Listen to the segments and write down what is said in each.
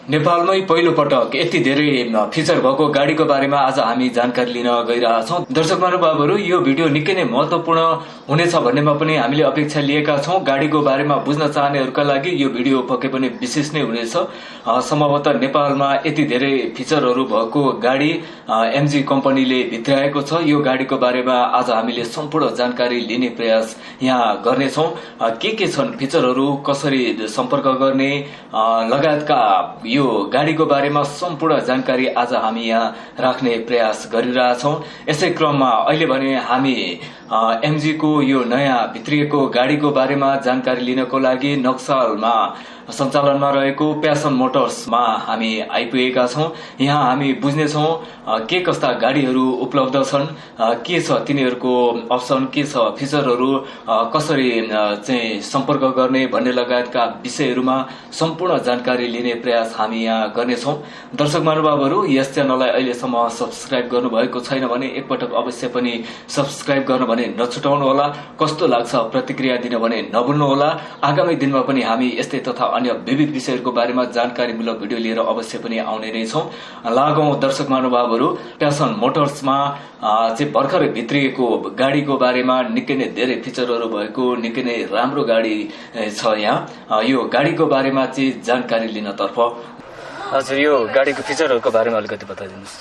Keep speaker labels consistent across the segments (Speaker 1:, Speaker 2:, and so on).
Speaker 1: नेपालमै पहिलो पटक यति धेरै फिचर भएको गाडीको बारेमा आज हामी जानकारी लिन गइरहेका छौं। दर्शक महानुभावहरू, यो भिडियो निकै नै महत्वपूर्ण हुनेछ भन्नेमा पनि हामीले अपेक्षा लिएका छौं। गाडीको बारेमा बुझ्न चाहनेहरूका लागि यो भिडियो पक्कै पनि विशेष नै हुनेछ। सम्भवतः नेपालमा यति धेरै फिचरहरू भएको गाडी एमजी कम्पनीले भित्राएको छ। यो गाडीको बारेमा आज हामीले सम्पूर्ण जानकारी लिने प्रयास यहाँ गर्नेछौं। के छन् फिचरहरू, कसरी सम्पर्क गर्ने लगायतका यो गाडीको बारेमा सम्पूर्ण जानकारी आज हामी यहाँ राख्ने प्रयास गरिरहेछौं। यसै क्रममा अहिले भने हामी एमजी को यो नयाँ भित्रिएको गाडीको बारेमा जानकारी लिनको लागि नक्सलमा सञ्चालनमा रहेको प्यासन मोटर्समा हामी आइपुगेका छौं। यहाँ हामी बुझ्नेछौं के कस्ता गाडीहरू उपलब्ध छन्, के छ तिनीहरूको अप्सन, के छ फिचरहरू, कसरी चाहिँ सम्पर्क गर्ने भन्ने लगायतका विषयहरूमा सम्पूर्ण जानकारी लिने प्रयास हामी यहाँ गर्नेछौं। दर्शक महानुभावहरू, यस च्यानललाई अहिलेसम्म सब्स्क्राइब गर्नुभएको छैन भने एकपटक अवश्य पनि सब्स्क्राइब गर्नु भने नछुटाउनुहोला। कस्तो लाग्छ प्रतिक्रिया दिन भने नभुल्नुहोला। आगामी दिनमा पनि हामी यस्तै तथा अन्य विविध विषयहरूको बारेमा जानकारीमूलक भिडियो लिएर अवश्य पनि आउने नै छौं। लागौं दर्शक महानुभावहरू, प्यासन मोटर्समा चाहिँ भर्खरै भित्रिएको गाडीको बारेमा निकै नै धेरै फिचरहरू भएको निकै नै राम्रो गाडी छ। यहाँ यो गाडीको बारेमा चाहिँ जानकारी लिनतर्फ हजुर यो गाडीको फिचरहरूको बारेमा अलिकति बताइदिनुहोस्।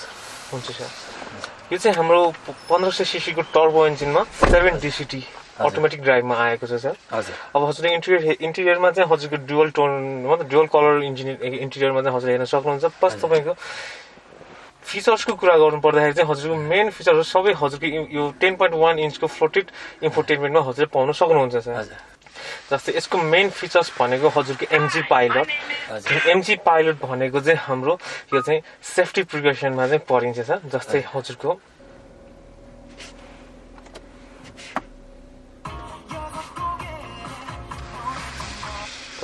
Speaker 2: हुन्छ सर, यो चाहिँ हाम्रो 1500 सीसी को टर्बो इन्जिनमा 7 DCT अटोमेटिक ड्राइभमा आएको छ सर।
Speaker 1: हजुर,
Speaker 2: अब हजुरले इन्टिरियरमा चाहिँ हजुरको डुअल टोन मतलब डुअल कलर इन्टिरियरमा चाहिँ हजुरले हेर्न सक्नुहुन्छ। प्लस तपाईको फिचर्सको कुरा गर्नु पर्दाखेरि चाहिँ हजुरको मेन फिचरहरू सबै हजुरको यो 10.1 इन्चको फ्लोटेड इन्फोटेनमेन्टमा हजुरले पाउन सक्नुहुन्छ सर। जस्तै यसको मेन फिचर्स भनेको हजुरको एमजी पाइलट। एमजी पाइलट भनेको चाहिँ हाम्रो यो चाहिँ सेफ्टी प्रिकसनमा चाहिँ परिन्छ सर। जस्तै हजुरको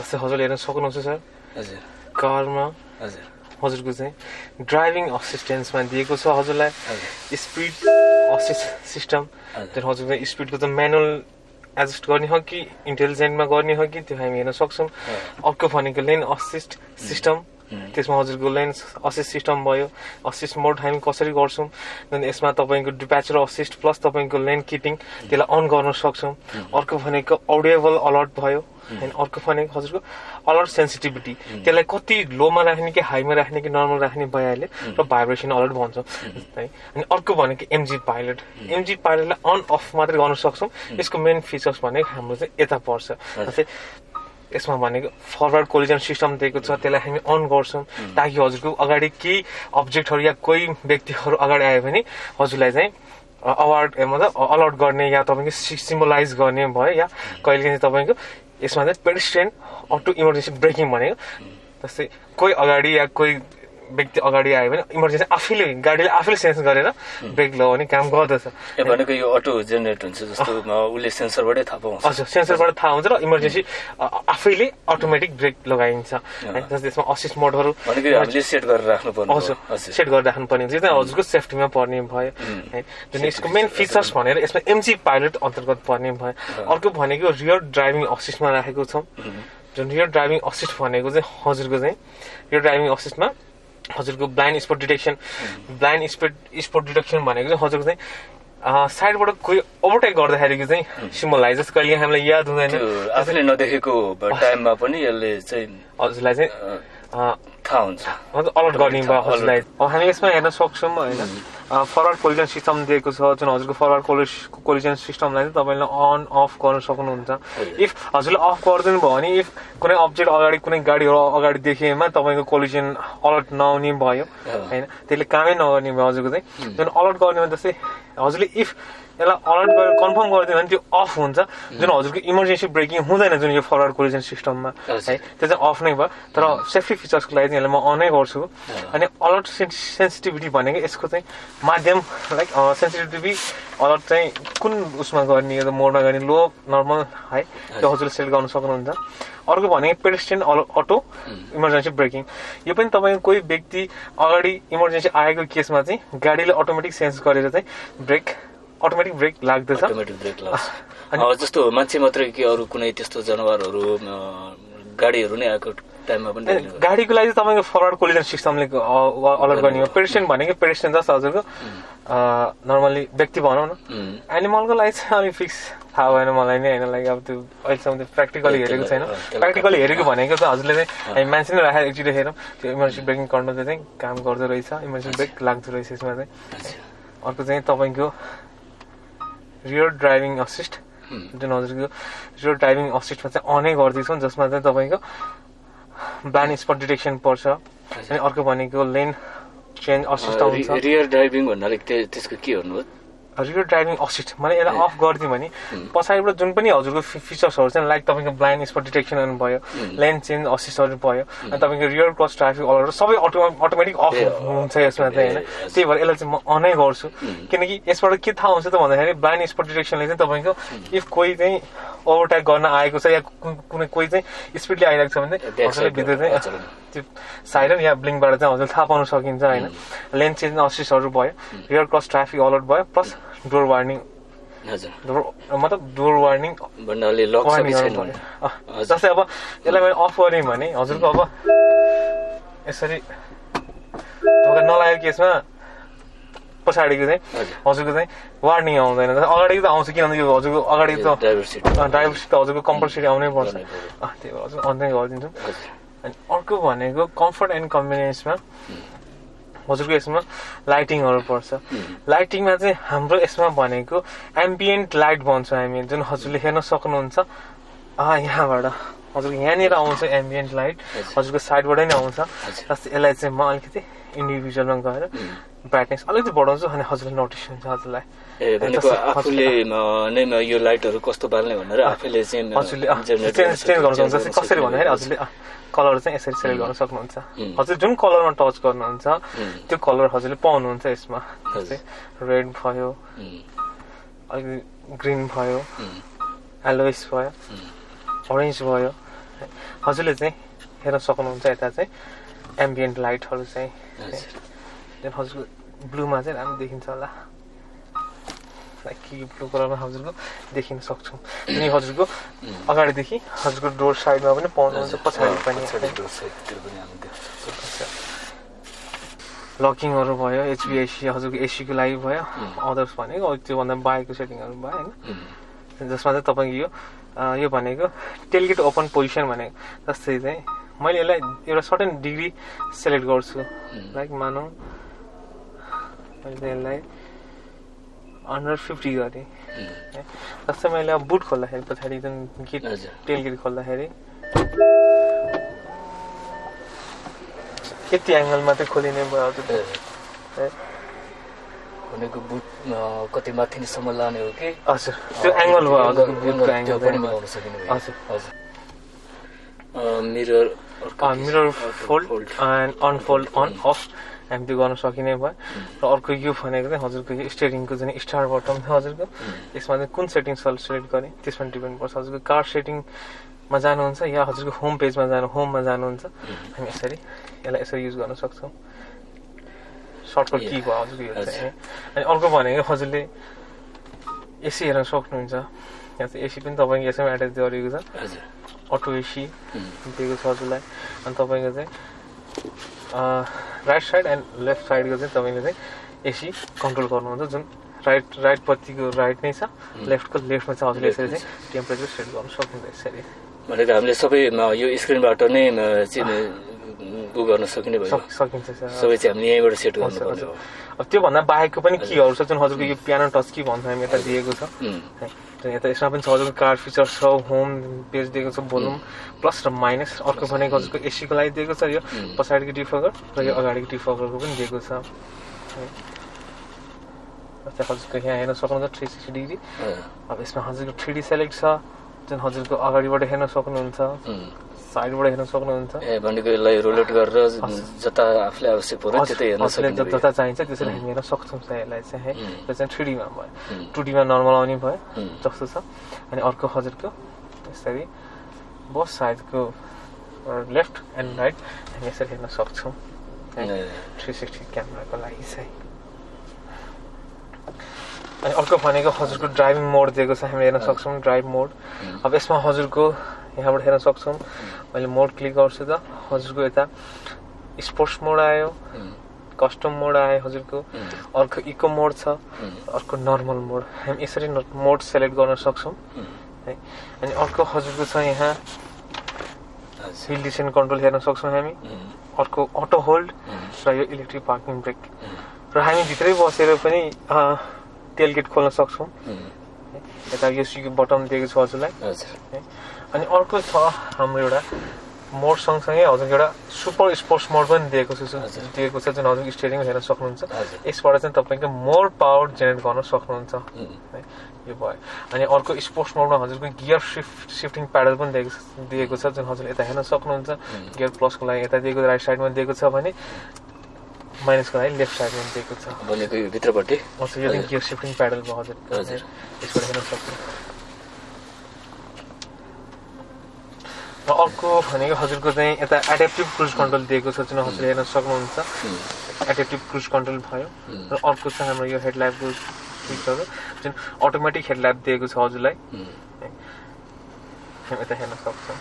Speaker 2: हजुरले हेर्न सक्नुहुन्छ सर।
Speaker 1: हजुर,
Speaker 2: कारमा
Speaker 1: हजुर
Speaker 2: हजुरको चाहिँ ड्राइभिङ असिस्टेन्समा दिएको छ हजुरलाई स्पिड असिस्ट सिस्टम। त्यो हजुरको स्पिडको चाहिँ म्यानुअल एडजस्ट गर्ने हो कि इन्टेलिजेन्टमा गर्ने हो कि त्यो हामी हेर्न सक्छौँ। अर्को भनेको लेन असिस्ट सिस्टम, त्यसमा हजुरको लेन असिस्ट सिस्टम भयो। असिस्ट मोड हामी कसरी गर्छौँ, यसमा तपाईँको डिप्याचर असिस्ट प्लस तपाईँको लेन किपिङ त्यसलाई अन गर्न सक्छौँ। अर्को भनेको अडिएबल अलर्ट भयो। अनि अर्को भनेको हजुरको अलर्ट सेन्सिटिभिटी, त्यसलाई कति लोमा राख्ने कि हाईमा राख्ने कि नर्मल राख्ने भइहाल्यो र भाइब्रेसन अलर्ट भन्छौँ है। अनि अर्को भनेको एमजी पाइलट। एमजी पाइलटलाई अन अफ मात्रै गर्न सक्छौँ। यसको मेन फिचर्स भनेको हाम्रो चाहिँ यता पर्छ। जस्तै यसमा भनेको फरवर्ड कोलिजन सिस्टम दिएको छ, त्यसलाई हामी अन गर्छौँ ताकि हजुरको अगाडि केही अब्जेक्टहरू या कोही व्यक्तिहरू अगाडि आयो भने हजुरलाई चाहिँ अवार्ड मतलब अलर्ट गर्ने या तपाईँको सिम्बलाइज गर्ने भयो। या कहिले चाहिँ तपाईँको यसमा चाहिँ पेडेस्ट्रियन अटो इमर्जेन्सी ब्रेकिङ भनेको जस्तै कोही अगाडि या कोही व्यक्ति अगाडि आयो भने इमर्जेन्सी आफैले गाडीले आफैले सेन्स गरेर ब्रेक लगाउने काम गर्दछ।
Speaker 1: भनेको यो अटो जेनेरेट हुन्छ जस्तो उसले सेन्सरबाटै थाहा पाउँछ।
Speaker 2: हजुर, सेन्सरबाट थाहा हुन्छ र इमर्जेन्सी आफैले अटोमेटिक ब्रेक लगाइन्छ है। जस्तै यसमा असिस्ट मोडहरू
Speaker 1: भनेको हामीले सेट गरेर राख्नुपर्ने।
Speaker 2: हजुर, सेट गरेर राख्नुपर्ने हुन्छ। चाहिँ हजुरको सेफ्टीमा पर्ने भयो है। जुन यसको मेन फिचर्स भनेर यसमा एमजी पाइलट अन्तर्गत पर्ने भयो। अर्को भनेको रियर ड्राइभिङ असिस्टमा राखेको छौँ। जुन रियर ड्राइभिङ असिस्ट भनेको चाहिँ हजुरको चाहिँ रियर ड्राइभिङ असिस्टमा हजुरको blind spot detection. Blind spot detection भनेको चाहिँ हजुरको चाहिँ साइडबाट कोही ओभरटेक गर्दाखेरिको चाहिँ सिम्बलाइज कहिले हामीलाई याद हुँदैन।
Speaker 1: आफूले नदेखेको टाइममा पनि यसले चाहिँ
Speaker 2: हजुरलाई चाहिँ
Speaker 1: थाहा हुन्छ,
Speaker 2: अलर्ट गर्ने भयो हजुरलाई। अब हामी यसमा हेर्न सक्छौँ होइन, फरवर्ड कोलिजन सिस्टम दिएको छ। जुन हजुरको फरवर्ड कोलिजन सिस्टमलाई चाहिँ तपाईँले अन अफ गर्न सक्नुहुन्छ। इफ हजुरले अफ गरिदिनु भयो भने इफ कुनै अब्जेक्ट अगाडि कुनै गाडीहरू अगाडि देखेमा तपाईँको कोलिजन अलर्ट नआउने भयो होइन, त्यसले कामै नगर्ने भयो हजुरको चाहिँ। जुन अलर्ट गर्ने भने जस्तै हजुरले इफ यसलाई अलर्ट गरेर कन्फर्म गरिदियो भने त्यो अफ हुन्छ। जुन हजुरको इमर्जेन्सी ब्रेकिङ हुँदैन जुन यो फरवर्ड कोलिजन सिस्टममा है, त्यो चाहिँ अफ नै भयो। तर सेफ्टी फिचर्सको लागि चाहिँ यसलाई म अनै गर्छु। अनि अलर्ट सेन्सिटिभिटी भनेको यसको चाहिँ माध्यम लाइक सेन्सिटिभिटी अलर्ट चाहिँ कुन उसमा गर्ने, मोडमा गर्ने, लो नर्मल हाई, त्यो हजुरले सेट गर्न सक्नुहुन्छ। अर्को भनेको पेडेस्ट्रियन अटो इमर्जेन्सी ब्रेकिङ। यो पनि तपाईँको कोही व्यक्ति अगाडि इमर्जेन्सी आएको केसमा चाहिँ गाडीले अटोमेटिक सेन्स गरेर चाहिँ अटोमेटिक ब्रेक लाग्दछ।
Speaker 1: जस्तो मान्छे मात्रै कि अरू कुनै त्यस्तो जनावरहरू गाडीहरू नै आएको
Speaker 3: टाइममा पनि देख्नु भयो।
Speaker 2: गाडीको लागि चाहिँ तपाईँको फरवर्ड कोलिजन सिस्टमले अलर्ट गर्ने हो। पेडेस्ट्रियन भनेको पेडेस्ट्रियन जस्तो हजुरको नर्मली व्यक्ति भनौँ न, एनिमलको लागि चाहिँ अलिक फिक्स थाहा भएन मलाई नै होइन। लाइक अब त्यो अहिलेसम्म त्यो प्र्याक्टिकली हेरेको छैन। प्र्याक्टिकली हेरेको भनेको चाहिँ हजुरले चाहिँ हामी मान्छे नै राखेर एकचोटि हेरौँ त्यो इमर्जेन्सी ब्रेकिङ कन्ट्रोलले चाहिँ काम गर्दो रहेछ, इमर्जेन्सी ब्रेक लाग्दो रहेछ यसमा चाहिँ। अर्को चाहिँ तपाईँको रियर ड्राइभिङ असिस्ट, जुन हजुरको रियर ड्राइभिङ असिस्टमा चाहिँ अनै गरिदिन्छौँ, जसमा चाहिँ तपाईँको ब्लाइन्ड स्पट डिटेक्सन पर्छ। अनि अर्को भनेको लेन चेन्ज असिस्ट आउँछ।
Speaker 3: रियर ड्राइभिङ भन्नाले त्यसको के भन्नुभयो?
Speaker 2: रियर ड्राइभिङ असिस्ट मैले यसलाई अफ गरिदिउँ भने पछाडिबाट जुन पनि हजुरको फिचर्सहरू चाहिँ लाइक तपाईँको ब्लाइन्ड स्पट डिटेक्सनहरू भयो, लेन चेन्ज असिस्टहरू भयो, अनि तपाईँको रियर क्रस ट्राफिक अलर्ट सबै अटोमेटिक अफ हुन्छ यसमा चाहिँ होइन। त्यही भएर यसलाई चाहिँ म अनै गर्छु, किनकि यसबाट के थाहा हुन्छ त भन्दाखेरि ब्लाइन्ड स्पट डिटेक्सनले चाहिँ तपाईँको इफ कोही चाहिँ ओभरटेक गर्न आएको छ या कुनै कोही चाहिँ स्पिडले आइरहेको छ भने चाहिँ हजुरले भित्र चाहिँ त्यो साइरन या ब्लिङबाट चाहिँ हजुरले थाहा पाउन सकिन्छ होइन। लेन चेन्ज असिस्टहरू भयो, रियर क्रस ट्राफिक अलर्ट भयो, प्लस डोर वार्निङ, मतलब डोर वार्निङ
Speaker 3: भन्नाले लक सबै छैन भने
Speaker 2: जस्तै अब यसलाई मैले अफ गरेँ भने हजुरको अब यसरी धोका नलागेको केसमा पछाडिको चाहिँ हजुरको चाहिँ वार्निङ आउँदैन। अगाडिको त आउँछ, किनभने यो हजुरको अगाडि त ड्राइभर सिट त हजुरको कम्पलसरी आउनै पर्छ। त्यही भएर हजुर अन्य गरिदिन्छौँ। अनि अर्को भनेको कम्फर्ट एन्ड कन्भिनियन्समा हजुरको यसमा लाइटिङहरू पर्छ। लाइटिङमा चाहिँ हाम्रो यसमा भनेको एम्बियन्ट लाइट भन्छौँ हामी, जुन हजुरले हेर्न सक्नुहुन्छ यहाँबाट हजुरको यहाँनिर आउँछ एम्बियन्ट लाइट, हजुरको साइडबाटै नै आउँछ। जस्तै यसलाई चाहिँ म अलिकति इन्डिभिजुअलमा गएर ब्राइटनेस अलिकति बढाउँछु अनि हजुरले नोटिस हुन्छ हजुरलाई।
Speaker 3: आफूले नै यो लाइटहरू कस्तो बाल्ने भनेर आफैले चाहिँ
Speaker 2: हजुरले चेन्ज गर्नु सक्नुहुन्छ। जस्तै कसरी भन्दाखेरि हजुरले कलर चाहिँ यसरी सेलेक्ट गर्न सक्नुहुन्छ। हजुर जुन कलरमा टच गर्नुहुन्छ त्यो कलर हजुरले पाउनुहुन्छ यसमा। जस्तै रेड भयो, अलिकति ग्रिन भयो, एलोइस भयो, अरेन्ज भयो, हजुरले चाहिँ हेर्न सक्नुहुन्छ। यता चाहिँ एम्बियन्ट लाइटहरू चाहिँ हजुरको ब्लूमा चाहिँ राम्रो देखिन्छ होला, कि ब्लू कलरमा हजुरको देखिन सक्छौँ। अनि हजुरको अगाडिदेखि हजुरको डोर साइडमा पनि पाउनुहुन्छ, पछाडि पनि लकिङहरू भयो, एचबिएसी हजुरको एसीको लागि भयो, अदर्स भनेको त्योभन्दा बाहेकको सेटिङहरू भयो होइन। जसमा चाहिँ तपाईँको यो भनेको टेलगेट ओपन पोजिसन भनेको जस्तै चाहिँ मैले यसलाई एउटा सर्टेन डिग्री सेलेक्ट गर्छु। लाइक मानौँ मैले यसलाई 150 गरेँ। जस्तै मैले अब बुट खोल्दाखेरि पछाडि जुन गेट टेल गेट खोल्दाखेरि यति एङ्गलमा चाहिँ खोलिने भयो हजुर।
Speaker 3: भनेको बुट कति माथिसम्म लाने हो कि?
Speaker 2: हजुर त्यो एङ्गल भयो हजुरको बुटको एङ्गल
Speaker 3: पनि बनाउन सकिने भयो।
Speaker 2: हजुर
Speaker 3: हजुर मिरर
Speaker 2: फोल्ड एन्ड अनफोल्ड अन अफ हामी त्यो गर्न सकिने भयो। र अर्को यो भनेको चाहिँ हजुरको यो स्टेरिङको चाहिँ स्टार बटम थियो हजुरको, यसमा चाहिँ कुन सेटिङ सेलेक्ट गर्ने त्यसमा डिपेन्ड पर्छ। हजुरको कार सेटिङमा जानुहुन्छ या हजुरको होम पेजमा होममा जानुहुन्छ, हामी यसरी यसलाई यसरी युज गर्न सक्छौँ। सर्टकट की भयो हजुरको यो चाहिँ। अनि अर्को भनेको हजुरले एसी हेर्न सक्नुहुन्छ। यहाँ चाहिँ एसी पनि तपाईँको यसैमा एट्याच गरिएको छ, अटो एसी दिएको छ हजुरलाई। अनि तपाईँको चाहिँ राइट साइड एन्ड लेफ्ट साइडको चाहिँ तपाईँले चाहिँ एसी कन्ट्रोल गर्नुहुन्छ। जुन राइट पट्टिको राइट नै छ, लेफ्टको लेफ्टमा चाहिँ हजुरले यसरी चाहिँ टेम्परेचर सेट गर्न सक्नुहुन्छ यसरी।
Speaker 3: भनेको हामीले सबै यो स्क्रिनबाट नै उ गर्न सकिने भयो,
Speaker 2: सकिन्छ
Speaker 3: सबै चाहिँ हामीले यहीँबाट सेट गर्नुपर्ने हो।
Speaker 2: अब त्योभन्दा बाहेकको पनि कीहरू छ जुन हजुरको यो पियानो टच की भन्छ हामी यता दिएको छ। यता यसमा पनि छ हजुरको कार फिचर छ, होम पेज दिएको छ, भोल्युम प्लस र माइनस। अर्को भनेको हजुरको एसीको लागि दिएको छ यो पछाडिको डिफगर र यो अगाडिको डिफगरको पनि दिएको छ। हजुरको यहाँ हेर्न सक्नुहुन्छ 360 डिग्री। अब यसमा हजुरको 3D सेलेक्ट छ जुन हजुरको अगाडिबाट हेर्न सक्नुहुन्छ, साइडबाट हेर्न सक्नुहुन्छ।
Speaker 3: भनेको यसलाई रोलेट गरेर जता आफूले आवश्यक पर्यो त्यतै हेर्न सकिन्छ,
Speaker 2: जता चाहिन्छ त्यसरी हामी हेर्न सक्छौँ यसलाई चाहिँ है। यो चाहिँ 3D मा भयो, 2D मा नर्मल आउने भयो जस्तो छ। अनि अर्को हजुरको यसरी बोथ साइडको लेफ्ट एन्ड राइट हामी यसरी हेर्न सक्छौँ 360 क्यामेराको लागि चाहिँ। अनि अर्को भनेको हजुरको ड्राइभिङ मोड दिएको छ, हामी हेर्न सक्छौँ ड्राइभ मोड। अब यसमा हजुरको यहाँबाट हेर्न सक्छौँ मैले मोड क्लिक गर्छु त हजुरको यता स्पोर्ट्स मोड आयो कस्टम मोड आयो हजुरको अर्को इको मोड छ अर्को नर्मल मोड हामी यसरी मोड सेलेक्ट गर्न सक्छौँ है अनि अर्को हजुरको छ यहाँ हिल डिसेन्ट कन्ट्रोल हेर्न सक्छौँ हामी अर्को अटो होल्ड र यो इलेक्ट्रिक पार्किङ ब्रेक र हामी भित्रै बसेर पनि टेलगेट खोल्न सक्छौँ यता यो स्विच बटन दिएको छ हजुरलाई अनि अर्को छ हाम्रो एउटा मोड सँगसँगै हजुरको एउटा सुपर स्पोर्ट्स मोड पनि दिएको छ जुन हजुर स्टियरिङ हेर्न सक्नुहुन्छ यसबाट चाहिँ तपाईँको मोर पावर जेनेरेट गर्न सक्नुहुन्छ है यो भयो अनि अर्को स्पोर्ट्स मोडमा हजुरको गियर सिफ्टिङ प्याडल पनि दिएको छ जुन हजुरले यता हेर्न सक्नुहुन्छ गियर प्लसको लागि यता दिएको राइट साइडमा दिएको छ भने माइनसको लागि लेफ्ट साइडमा दिएको छ
Speaker 3: भनेको यो भित्रपट्टि
Speaker 2: हजुर यो गियर सिफ्टिङ प्याडल भयो हजुर यसबाट हेर्न सक्नुहुन्छ र अर्को भनेको हजुरको चाहिँ यता एडेप्टिभ क्रुज कन्ट्रोल दिएको छ जुन हजुरले हेर्न सक्नुहुन्छ एडेप्टिभ क्रुज कन्ट्रोल भयो र अर्को छ हाम्रो यो हेडल्याम्पको स्विचहरू जुन अटोमेटिक हेडल्याम्प दिएको छ हजुरलाई यता हेर्न सक्छौँ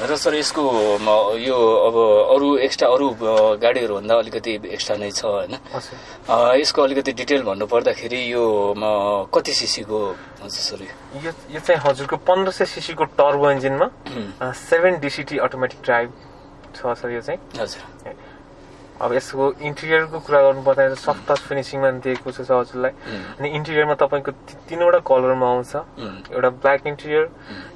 Speaker 3: र सर यसको यो अब अरू एक्स्ट्रा अरू गाडीहरूभन्दा अलिकति एक्स्ट्रा नै छ होइन यसको अलिकति डिटेल भन्नु पर्दाखेरि यो कति सिसीको हुन्छ सर
Speaker 2: यो चाहिँ हजुरको 1500 सीसीको टर्बो इन्जिनमा 7 DCT अटोमेटिक ड्राइभ छ सर यो चाहिँ
Speaker 3: हजुर
Speaker 2: अब यसको इन्टिरियरको कुरा गर्नुपर्दा सफ्ट टच फिनिसिङमा दिएको छ हजुरलाई अनि इन्टिरियरमा तपाईँको तीनवटा कलरमा आउँछ एउटा ब्ल्याक इन्टिरियर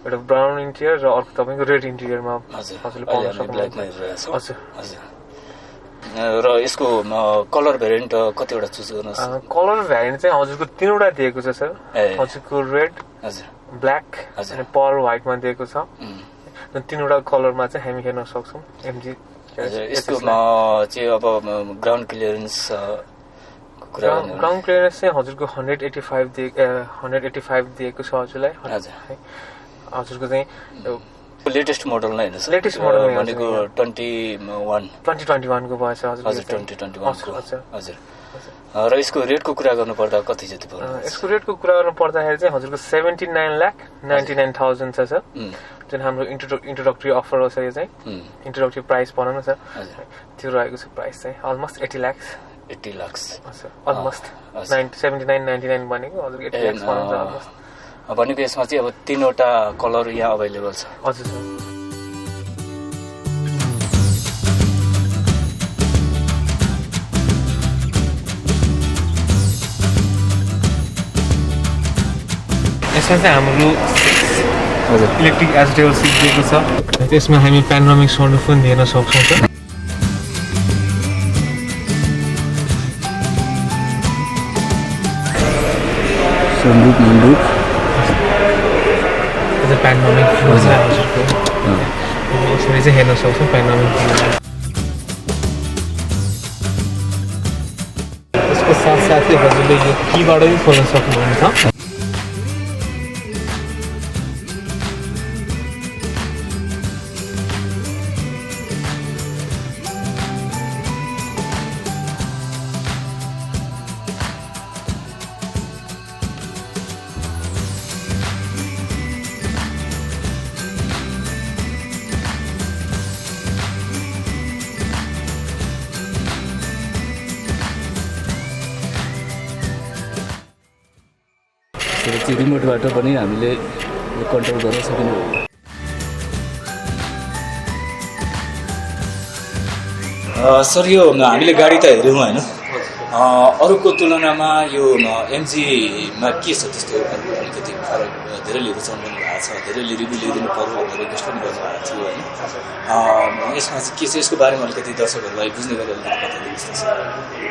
Speaker 2: एउटा ब्राउन इन्टिरियर र अर्को तपाईँको रेड इन्टिरियरमा हजुरले पाउन सक्नुहुन्छ हजुर
Speaker 3: र यसको कलर भेरिएन्ट कतिवटा चुज गर्नुहोस्
Speaker 2: कलर भेरिएन्ट चाहिँ हजुरको तीनवटा दिएको छ सर हजुरको रेड ब्ल्याक अनि पर्ल व्हाइटमा दिएको छ तीनवटा कलरमा चाहिँ हामी हेर्न सक्छौँ एमजी
Speaker 3: यसको चाहिँ अब ग्राउन्ड क्लियरेन्स
Speaker 2: ग्राउन्ड क्लियरेन्स चाहिँ हजुरको 185 दिएको छ हजुरलाई हजुरको चाहिँ
Speaker 3: लेटेस्ट मोडल नै हैन
Speaker 2: लेटेस्ट मोडल
Speaker 3: भनेको 2021
Speaker 2: को भएछ
Speaker 3: हजुर 2021 को हजुर र यसको रेटको कुरा गर्नुपर्दा कति जति पर्छ
Speaker 2: यसको रेटको कुरा गर्नुपर्दाखेरि चाहिँ हजुरको 79,99,000 छ सर जुन हाम्रो इन्ट्रोडक्टरी अफर हो सर यो चाहिँ इन्ट्रोडक्टरी प्राइस भनौँ न सर त्यो रहेको छ प्राइस चाहिँ अलमोस्ट 80 लाख अलमोस्ट 79,99 भनेको हजुर 80 लाख भनौँ अलमोस्ट
Speaker 3: भनेको यसमा चाहिँ अब तीनवटा कलर यहाँ अभाइलेबल छ
Speaker 2: हजुर सर यसमा चाहिँ हाम्रो इलेक्ट्रिक एचडिएल सिट दिएको छ त्यसमा हामी प्यानोरामिक सनरुफ पनि हेर्न सक्छौँ सर प्यानोरामिक हजुरको यसरी चाहिँ हेर्न सक्छौँ प्यानोरामिक यसको साथसाथै हजुरले यो कीबाट पनि खोल्न सक्नुहुन्छ
Speaker 3: रिमोटबाट पनि हामीले कन्ट्रोल गर्न सकिने हो सर यो हामीले गाडी त हेऱ्यौँ होइन अरूको तुलनामा यो एमजीमा के छ त्यस्तो अलिकति फरक धेरैले रुचाउनु पनि भएको छ धेरैले रिभ्यू लिइदिनु पर्यो भनेर रिक्वेस्ट पनि गर्नुभएको थियो होइन यसमा चाहिँ के छ यसको बारेमा अलिकति दर्शकहरूलाई बुझ्ने गरी अलिकति बताइदिनुहोस्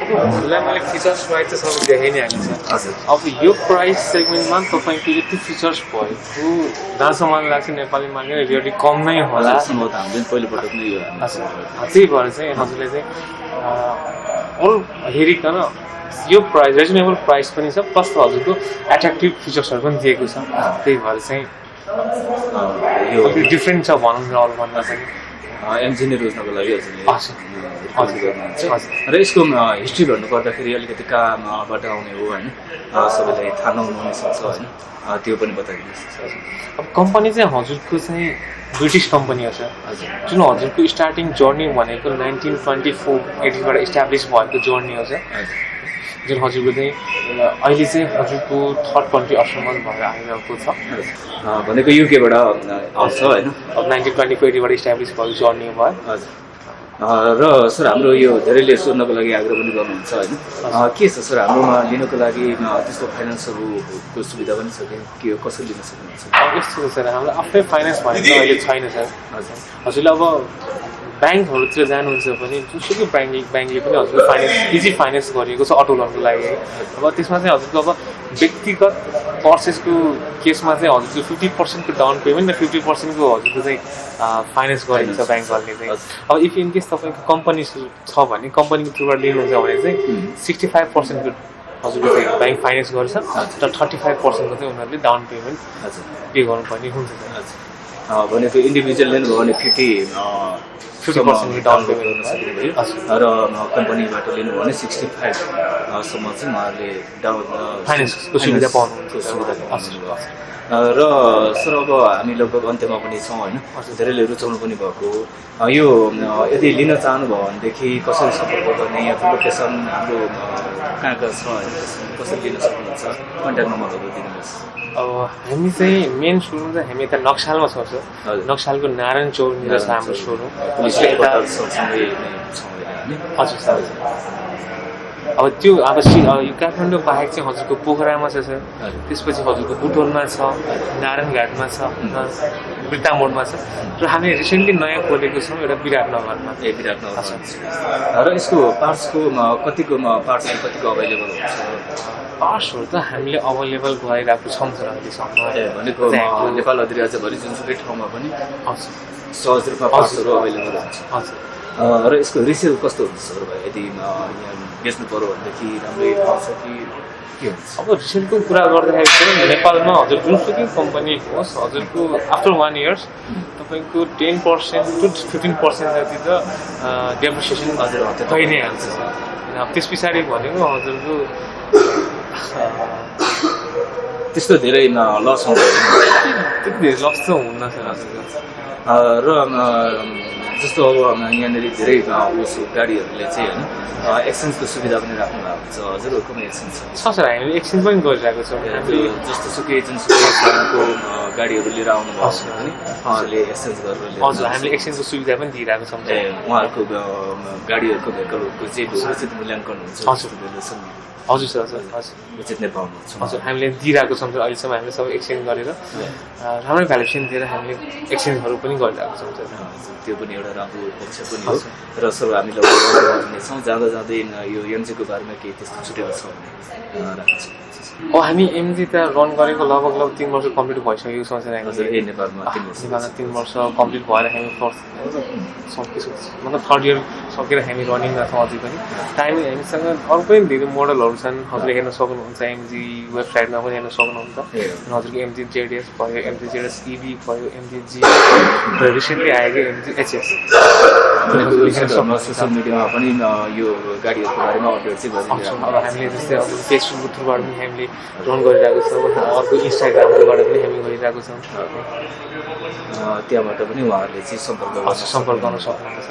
Speaker 2: हजुरलाई मैले फिचर्स वाइज चाहिँ सबै देखाइ नै हालेँ सर अब यो प्राइस सेगमेन्टमा तपाईँको यति फिचर्स भएको जहाँसम्म मलाई लाग्छ नेपाली मार्केट रियली कम नै होला
Speaker 3: हामीले पहिलोपटक नै यो
Speaker 2: त्यही भएर चाहिँ हजुरले चाहिँ अल हेरिकन यो प्राइस रिजनेबल प्राइस पनि छ प्लस हजुरको एट्र्याक्टिभ फिचर्सहरू पनि दिएको छ त्यही भएर चाहिँ यो डिफ्रेन्ट छ भनौँ न अरूभन्दा चाहिँ
Speaker 3: एमजी नै रोज्नको लागि
Speaker 2: हजुर।
Speaker 3: हजुरले गर्नुहुन्छ र यसको हिस्ट्री भन्नुपर्दाखेरि अलिकति कहाँबाट आउने हो होइन सबैलाई थाहा नहुनु सक्छ होइन त्यो पनि बताइदिनुहोस्।
Speaker 2: अब कम्पनी चाहिँ हजुरको चाहिँ ब्रिटिस कम्पनी हो सर।
Speaker 3: हजुर
Speaker 2: जुन हजुरको स्टार्टिङ जर्नी भनेको 1924-80बाट इस्टाब्लिस भएको जर्नी हो सर। जुन हजुरको चाहिँ अहिले चाहिँ हजुरको थर्ड कन्ट्री असम्म भएर आइरहेको छ
Speaker 3: भनेको युकेबाट आउँछ होइन।
Speaker 2: अब 1924-80बाट इस्टाब्लिस भएको जर्नी भयो।
Speaker 3: हजुर र सर हाम्रो यो धेरैले सोध्नको लागि आग्रह पनि गर्नुहुन्छ होइन के छ सर हाम्रोमा लिनको लागि त्यस्तो फाइनेन्सहरूको सुविधा पनि छ कि कसरी लिन सक्नुहुन्छ?
Speaker 2: अब यस्तो छ सर, हाम्रो आफ्नै फाइनेन्स भनेको अहिले छैन सर। हजुरले अब ब्याङ्कहरूतिर जानुहुन्छ भने जुनसुकै ब्याङ्कले पनि हजुरको फाइनेन्स इजी फाइनेन्स गरिएको छ अटो लोनको लागि। अब त्यसमा चाहिँ हजुरको अब व्यक्तिगत पर्चेसको केसमा चाहिँ हजुरको 50%को डाउन पेमेन्ट र 50%को हजुरको चाहिँ फाइनेन्स गरिन्छ ब्याङ्कहरूले चाहिँ। अब इफ इन केस तपाईँको कम्पनी छ भने कम्पनीको थ्रुबाट लिनुहुन्छ भने चाहिँ 65%को हजुरको चाहिँ ब्याङ्क फाइनेन्स गर्छ र 35%को चाहिँ उनीहरूले डाउन पेमेन्ट पे गर्नुपर्ने हुन्छ।
Speaker 3: भनेको इन्डिभिजुअल लिनुभयो भने 50% डाउन पेमेन्ट गर्न सक्ने भयो र कम्पनीबाट लिनुभयो भने 65सम्म चाहिँ उहाँहरूले डाउन
Speaker 2: फाइनेन्सको सुविधा पाउनुहुन्छ।
Speaker 3: र सर अब हामी लगभग अन्त्यमा पनि छौँ होइन धेरैले रुचाउनु पनि भएको यो यदि लिन चाहनुभयो भनेदेखि कसरी सम्पर्क गर्ने यहाँको लोकेसन हाम्रो कहाँ कहाँ छ कसरी लिन सक्नुहुन्छ कन्ट्याक्ट नम्बरहरू दिनुहोस्।
Speaker 2: अब हामी चाहिँ मेन सोरुम चाहिँ हामी यता नक्सालमा छौँ सर। नक्सालको नारायण चौरनिर छ हाम्रो सोरुम। हजुर सर। अब त्यो अब यो काठमाडौँ बाहेक चाहिँ हजुरको पोखरामा छ सर, त्यसपछि हजुरको बुटोलमा छ, नारायणघाटमा छ, बिर्तामोडमा छ र हामी रिसेन्टली नयाँ खोलेको छौँ एउटा विराटनगरमा।
Speaker 3: विराटनगर र यसको पार्ट्सको कतिको पार्ट्सहरू कतिको अभाइलेबल हुन्छ?
Speaker 2: पार्ट्सहरू त हामीले अभाइलेबल गराइरहेको छौँ सर अहिलेसम्म।
Speaker 3: भनेको नेपाल अधिराज्यभरि जुनसुकै ठाउँमा पनि सहज रूपमा पार्ट्सहरू अभाइलेबल हुन्छ।
Speaker 2: हजुर।
Speaker 3: र यसको रिसेल कस्तो हुन्छ सर यदि यहाँ बेच्नु पऱ्यो भनेदेखि राम्रै पाउँछ कि के हुन्छ?
Speaker 2: अब रिसेलको कुरा गर्दाखेरि चाहिँ नेपालमा हजुर जुनसुकै कम्पनी होस् हजुरको आफ्टर 1 इयर्स तपाईँको 10% to 15% जति त डेप्रिसिएसन भइ नै हाल्छ। अब त्यस पछाडि भनेको हजुरको
Speaker 3: त्यस्तो धेरै लस आउँछ?
Speaker 2: त्यति धेरै लस त हुन्न सर हजुरको।
Speaker 3: र जस्तो अब यहाँनिर धेरै गाडीहरूले चाहिँ होइन एक्सचेन्जको सुविधा पनि राख्नु भएको छ हजुरहरूकोमा एक्सचेन्ज
Speaker 2: छ सर? हामीले एक्सचेन्ज पनि गरिरहेको छौँ।
Speaker 3: हामीले जस्तो सुकै जुनसुकै ब्रान्डको गाडीहरू लिएर आउनुभएको छ भने उहाँहरूले एक्सचेन्ज गरेर
Speaker 2: हजुर हामीले एक्सचेन्जको सुविधा पनि दिइरहेको छौँ।
Speaker 3: उहाँहरूको गाडीहरूको भेहिकलहरूको चाहिँ उचित मूल्याङ्कन हुन्छ
Speaker 2: हजुर सर। हजुर हजुर
Speaker 3: उचित नै पाउनुहुन्छ?
Speaker 2: हजुर हामीले दिइरहेको छौँ सर। अहिलेसम्म हामीले सबै एक्सचेन्ज गरेर राम्रै भ्यालुएसन दिएर हामीले एक्सचेन्जहरू पनि गरिरहेको छौँ सर।
Speaker 3: त्यो पनि एउटा राम्रो पक्ष पनि हो। र सर हामी लगभग जाँदा जाँदै यो एमजीको बारेमा केही त्यस्तो छुटेको छ भने राख्छु।
Speaker 2: हामी एमजी त रन गरेको लगभग 3 वर्ष कम्प्लिट भइसकेको छ सर।
Speaker 3: हामीले नेपालमा
Speaker 2: 3 वर्ष कम्प्लिट भएर हामी मतलब 3rd इयर सकेर हामी रनिङमा छौँ अझै पनि। टाइम हामीसँग अरू पनि धेरै मोडलहरू छन् हजुरले हेर्न सक्नुहुन्छ। एमजी वेबसाइटमा पनि हेर्न सक्नुहुन्छ। हजुरको एमजी जेडिएस भयो, एमजी जेडिएस इभी भयो, एमजी जी र रिसेन्टली आएको एमजी एचएस।
Speaker 3: सोसियल मिडियामा पनि यो गाडीहरूको बारेमा अपडेट चाहिँ गरिरहेको
Speaker 2: अब हामीले जस्तै अब फेसबुक थ्रुबाट पनि हामीले रन गरिरहेको छौँ। अर्को इन्स्टाग्रामबाट पनि हामी गरिरहेको छौँ।
Speaker 3: त्यहाँबाट पनि उहाँहरूले चाहिँ सम्पर्क
Speaker 2: गर्न सक्नुहुन्छ।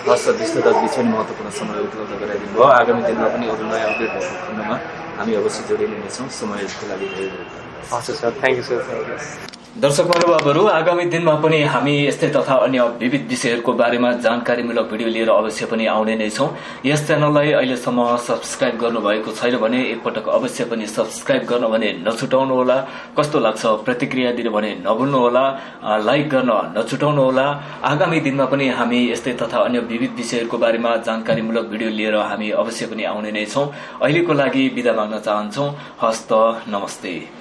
Speaker 3: हस् सर, त्यस्तो त बिच पनि महत्त्वपूर्ण समय उपलब्ध गराइदिनु भयो। आगामी दिनमा पनि अरू नयाँ अपडेट भएको खण्डमा हामी अवश्य जोडिने नै छौँ। समयको लागि धेरै धेरै
Speaker 2: हजुर sir, thank you sir. Thank you.
Speaker 1: दर्शक महानुभावहरू, आगामी दिनमा पनि हामी यस्तै तथा अन्य विविध विषयहरूको बारेमा जानकारीमूलक भिडियो लिएर अवश्य पनि आउने नै छौँ। यस च्यानललाई अहिलेसम्म सब्सक्राइब गर्नुभएको छैन भने एकपटक अवश्य पनि सब्सक्राइब गर्न भने नछुटाउनुहोला। कस्तो लाग्छ प्रतिक्रिया दिनु भने नभुल्नुहोला। लाइक गर्न नछुटाउनुहोला। आगामी दिनमा पनि हामी यस्तै तथा अन्य विविध विषयहरूको बारेमा जानकारीमूलक भिडियो लिएर हामी अवश्य पनि आउने नै छौँ। अहिलेको लागि बिदा माग्न चाहन्छौँ। हस्त नमस्ते।